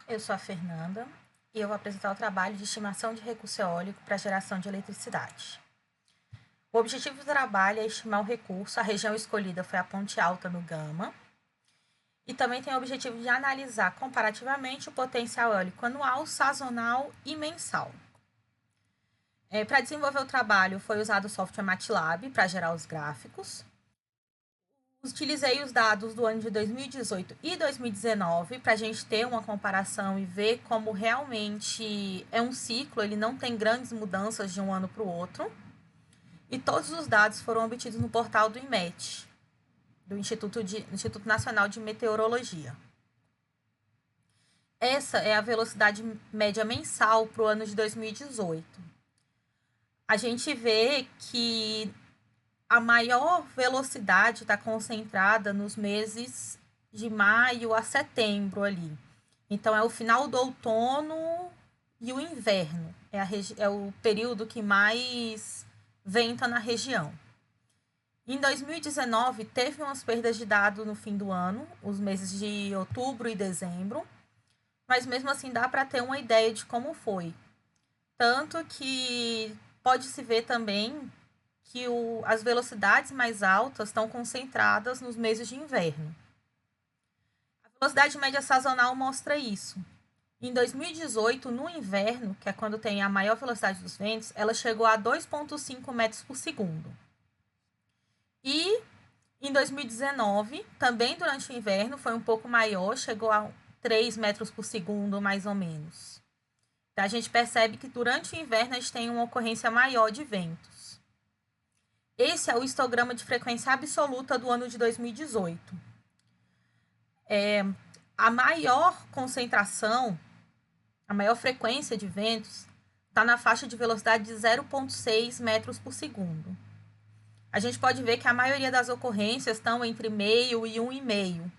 Eu sou a Fernanda e eu vou apresentar o trabalho de estimação de recurso eólico para geração de eletricidade. O objetivo do trabalho é estimar o recurso, a região escolhida foi a Ponte Alta no Gama, e também tem o objetivo de analisar comparativamente o potencial eólico anual, sazonal e mensal. Para desenvolver o trabalho foi usado o software MATLAB para gerar os gráficos. Utilizei os dados do ano de 2018 e 2019 para a gente ter uma comparação e ver como realmente é um ciclo, ele não tem grandes mudanças de um ano para o outro. E todos os dados foram obtidos no portal do IMET, do Instituto Nacional de Meteorologia. Essa é a velocidade média mensal para o ano de 2018. A gente vê que a maior velocidade está concentrada nos meses de maio a setembro ali. Então, é o final do outono e o inverno. É o período que mais venta na região. Em 2019, teve umas perdas de dados no fim do ano, os meses de outubro e dezembro, mas mesmo assim dá para ter uma ideia de como foi. Tanto que pode-se ver também que as velocidades mais altas estão concentradas nos meses de inverno. A velocidade média sazonal mostra isso. Em 2018, no inverno, que é quando tem a maior velocidade dos ventos, ela chegou a 2,5 metros por segundo. E em 2019, também durante o inverno, foi um pouco maior, chegou a 3 metros por segundo, mais ou menos. Então, a gente percebe que durante o inverno a gente tem uma ocorrência maior de ventos. Esse é o histograma de frequência absoluta do ano de 2018. A maior concentração, a maior frequência de ventos está na faixa de velocidade de 0,6 metros por segundo. A gente pode ver que a maioria das ocorrências estão entre meio e 1,5,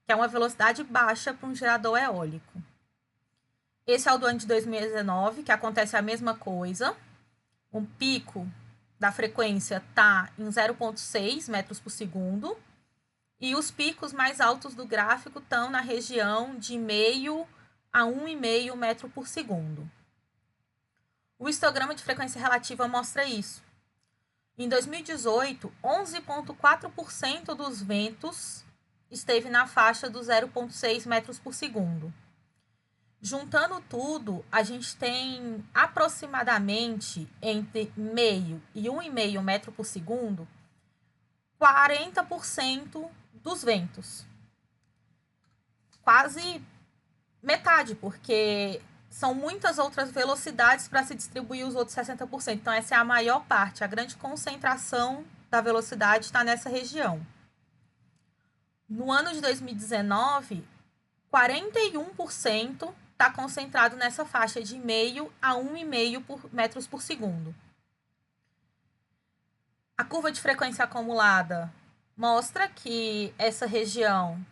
que é uma velocidade baixa para um gerador eólico. Esse é o do ano de 2019, que acontece a mesma coisa. Um pico da frequência está em 0,6 metros por segundo. E os picos mais altos do gráfico estão na região de meio a 1,5 metro por segundo. O histograma de frequência relativa mostra isso. Em 2018, 11,4% dos ventos esteve na faixa dos 0,6 metros por segundo. Juntando tudo, a gente tem aproximadamente entre meio e 1,5 metro por segundo, 40% dos ventos. Quase metade, porque são muitas outras velocidades para se distribuir os outros 60%. Então, essa é a maior parte, a grande concentração da velocidade está nessa região. No ano de 2019, 41% está concentrado nessa faixa de meio a 1,5 metros por segundo. A curva de frequência acumulada mostra que essa região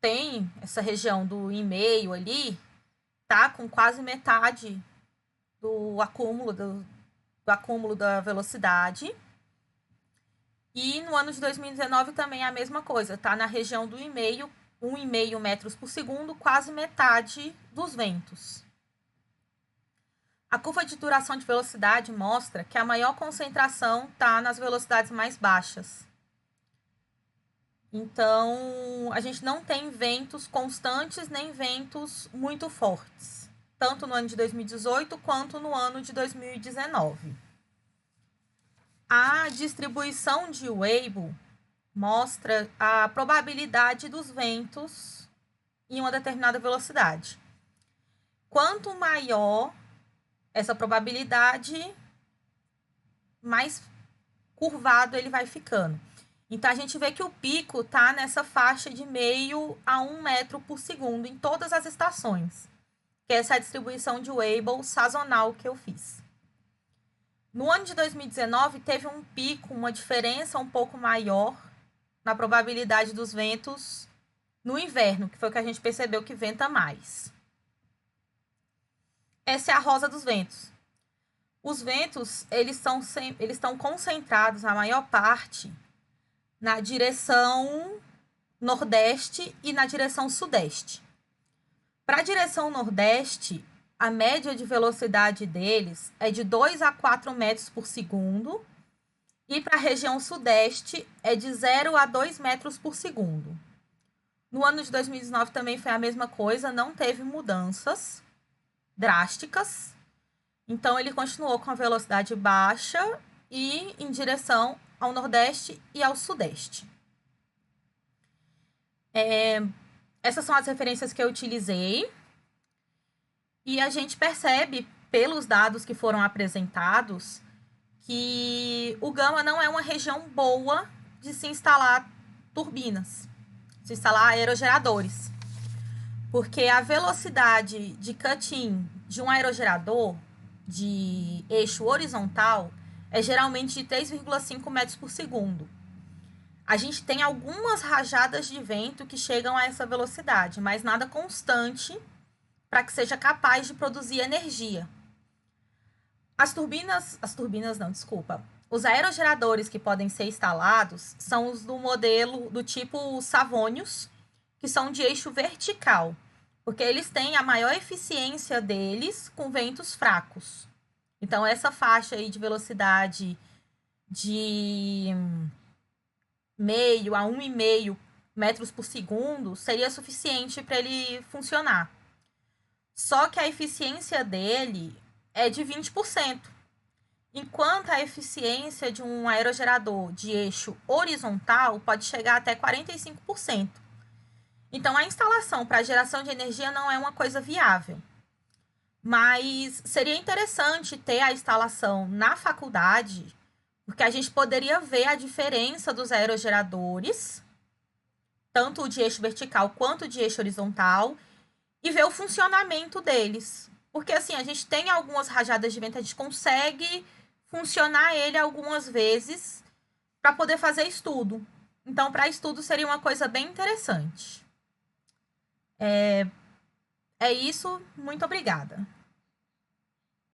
do 1,5 ali, tá com quase metade do acúmulo da velocidade. E no ano de 2019 também é a mesma coisa, tá na região do 1,5 metros por segundo, quase metade dos ventos. A curva de duração de velocidade mostra que a maior concentração está nas velocidades mais baixas. Então, a gente não tem ventos constantes nem ventos muito fortes, tanto no ano de 2018 quanto no ano de 2019. A distribuição de Weibull mostra a probabilidade dos ventos em uma determinada velocidade. Quanto maior essa probabilidade, mais curvado ele vai ficando. Então, a gente vê que o pico está nessa faixa de meio a 1 metro por segundo em todas as estações, que é essa distribuição de Weibull sazonal que eu fiz. No ano de 2019, teve um pico, uma diferença um pouco maior na probabilidade dos ventos no inverno, que foi o que a gente percebeu que venta mais. Essa é a rosa dos ventos. Os ventos, eles estão concentrados, a maior parte, na direção nordeste e na direção sudeste. Para a direção nordeste, a média de velocidade deles é de 2 a 4 metros por segundo, e para a região sudeste é de 0 a 2 metros por segundo. No ano de 2019 também foi a mesma coisa, não teve mudanças drásticas. Então ele continuou com a velocidade baixa e em direção ao nordeste e ao sudeste. Essas são as referências que eu utilizei. E a gente percebe, pelos dados que foram apresentados, que o Gama não é uma região boa de se instalar turbinas, se instalar aerogeradores. Porque a velocidade de cut-in de um aerogerador de eixo horizontal é geralmente de 3,5 metros por segundo. A gente tem algumas rajadas de vento que chegam a essa velocidade, mas nada constante para que seja capaz de produzir energia. Os aerogeradores que podem ser instalados são os do modelo do tipo Savonius, que são de eixo vertical, porque eles têm a maior eficiência deles com ventos fracos. Então, essa faixa aí de velocidade de meio a 1,5 metros por segundo seria suficiente para ele funcionar. Só que a eficiência dele é de 20%, enquanto a eficiência de um aerogerador de eixo horizontal pode chegar até 45%. Então, a instalação para geração de energia não é uma coisa viável. Mas seria interessante ter a instalação na faculdade, porque a gente poderia ver a diferença dos aerogeradores, tanto de eixo vertical quanto de eixo horizontal, e ver o funcionamento deles. Porque assim, a gente tem algumas rajadas de vento, a gente consegue funcionar ele algumas vezes para poder fazer estudo. Então, para estudo seria uma coisa bem interessante. É isso, muito obrigada.